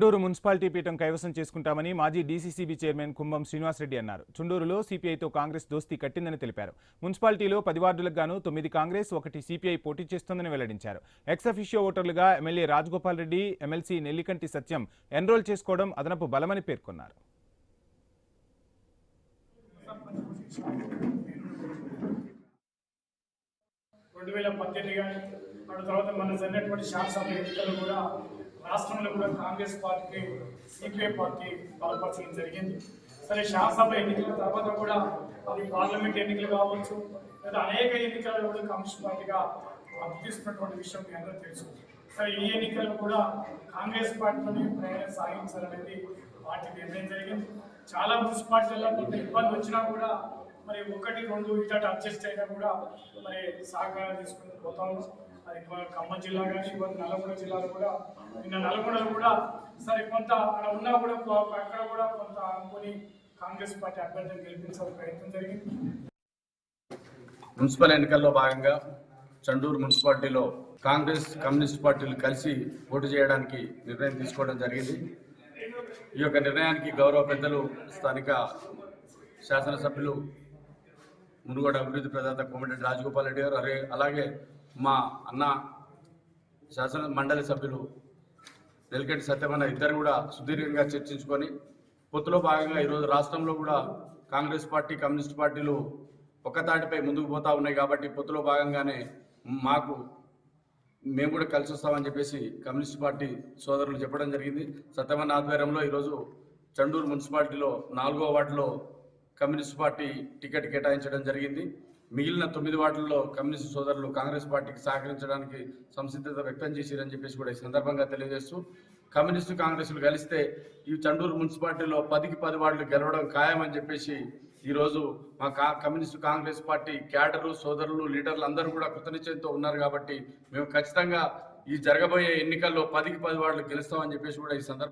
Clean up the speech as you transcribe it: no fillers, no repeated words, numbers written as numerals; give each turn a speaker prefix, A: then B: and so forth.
A: Chunduru municipality పీఠం కైవసం చేసుకుంటామని మాజీ డీసీసీబీ చైర్మన్ కుంభం శ్రీనివాసరెడ్డి అన్నారు. చుండూరులో సిపిఐతో కాంగ్రెస్ దోస్తీ కట్టిందని తెలిపారు. మున్సిపాలిటీలో 10 వార్డులకు గాను 9 కాంగ్రెస్, 1 సిపిఐ పోటీ చేస్తోందని వెల్లడించారు. ఎక్స్ అఫిషియో ఓటర్లుగా MLA Rajagopal Reddy, MLC Nellikanti Satyam enrol చేసుకోవడం అదనపు బలమని పేర్కొన్నారు.
B: 2018 కానీ ఆ తర్వాత మన జరిగినటువంటి శాసనసభ ఎన్నికలు కూడా రాష్ట్రంలో కూడా కాంగ్రెస్ పార్టీకి సిపిఐ పార్టీ బలపరచడం జరిగింది. సరే, శాసనసభ ఎన్నికల తర్వాత కూడా అది పార్లమెంట్ ఎన్నికలు కావచ్చు లేదా అనేక ఎన్నికల్లో కూడా కమ్యూనిస్ట్ పార్టీగా అభ్యర్థిస్తున్నటువంటి విషయం మీ అందరూ తెలుసు. సరే, ఈ ఎన్నికల్లో కూడా కాంగ్రెస్ పార్టీలోనే ప్రయాణం సాగించాలనేది పార్టీ నిర్ణయం జరిగింది. చాలా మున్సిపాలిటీల్లో కొంత ఇబ్బంది వచ్చినా కూడా మరి 1, 2 ఇటు అడ్జస్ట్ అయినా కూడా మరి సహకారం తీసుకుని పోతా ఉన్నాం. అది ఖమ్మం జిల్లా కానీ నల్గొండ జిల్లాలో కూడా నిన్న నల్గొండలో కూడా సరే కొంత అక్కడ ఉన్నా కూడా అక్కడ కూడా కొంత అనుకుని కాంగ్రెస్ పార్టీ అభ్యర్థిని గెలిపించాలని ప్రయత్నం జరిగింది.
C: మున్సిపల్ ఎన్నికల్లో భాగంగా చండూరు మున్సిపాలిటీలో కాంగ్రెస్, కమ్యూనిస్ట్ పార్టీలు కలిసి పోటీ చేయడానికి నిర్ణయం తీసుకోవడం జరిగింది. ఈ యొక్క నిర్ణయానికి గౌరవ పెద్దలు స్థానిక శాసనసభ్యులు మునుగోడు అభివృద్ధి ప్రదాత కోమటిరెడ్డి రాజగోపాల్ రెడ్డి గారు, అలాగే మా అన్న శాసన మండలి సభ్యులు నెల్లికంటి సత్యమన్న ఇద్దరు కూడా సుదీర్ఘంగా చర్చించుకొని పొత్తులో భాగంగా ఈరోజు రాష్ట్రంలో కూడా కాంగ్రెస్ పార్టీ, కమ్యూనిస్ట్ పార్టీలు ఒక్కతాటిపై ముందుకు పోతా ఉన్నాయి. కాబట్టి పొత్తులో భాగంగానే మేము కూడా కలిసి వస్తామని చెప్పేసి కమ్యూనిస్ట్ పార్టీ సోదరులు చెప్పడం జరిగింది. సత్యమన్న ఆధ్వర్యంలో ఈరోజు చండూరు మున్సిపాలిటీలో 4వ వార్డులో కమ్యూనిస్ట్ పార్టీ టికెట్ కేటాయించడం జరిగింది. మిగిలిన 9 వార్డుల్లో కమ్యూనిస్ట్ సోదరులు కాంగ్రెస్ పార్టీకి సహకరించడానికి సంసిద్ధత వ్యక్తం చేశారని చెప్పేసి కూడా ఈ సందర్భంగా తెలియజేస్తూ, కమ్యూనిస్టు కాంగ్రెస్లు కలిస్తే ఈ చండూరు మున్సిపాలిటీలో 10కి 10 వార్డులు గెలవడం ఖాయమని చెప్పేసి ఈరోజు మా కమ్యూనిస్టు కాంగ్రెస్ పార్టీ క్యాడరు, సోదరులు, లీడర్లు అందరూ కూడా కృతనిశ్చయంతో ఉన్నారు. కాబట్టి మేము ఖచ్చితంగా ఈ జరగబోయే ఎన్నికల్లో 10కి 10 వార్డులు గెలుస్తామని చెప్పేసి కూడా ఈ సందర్భంగా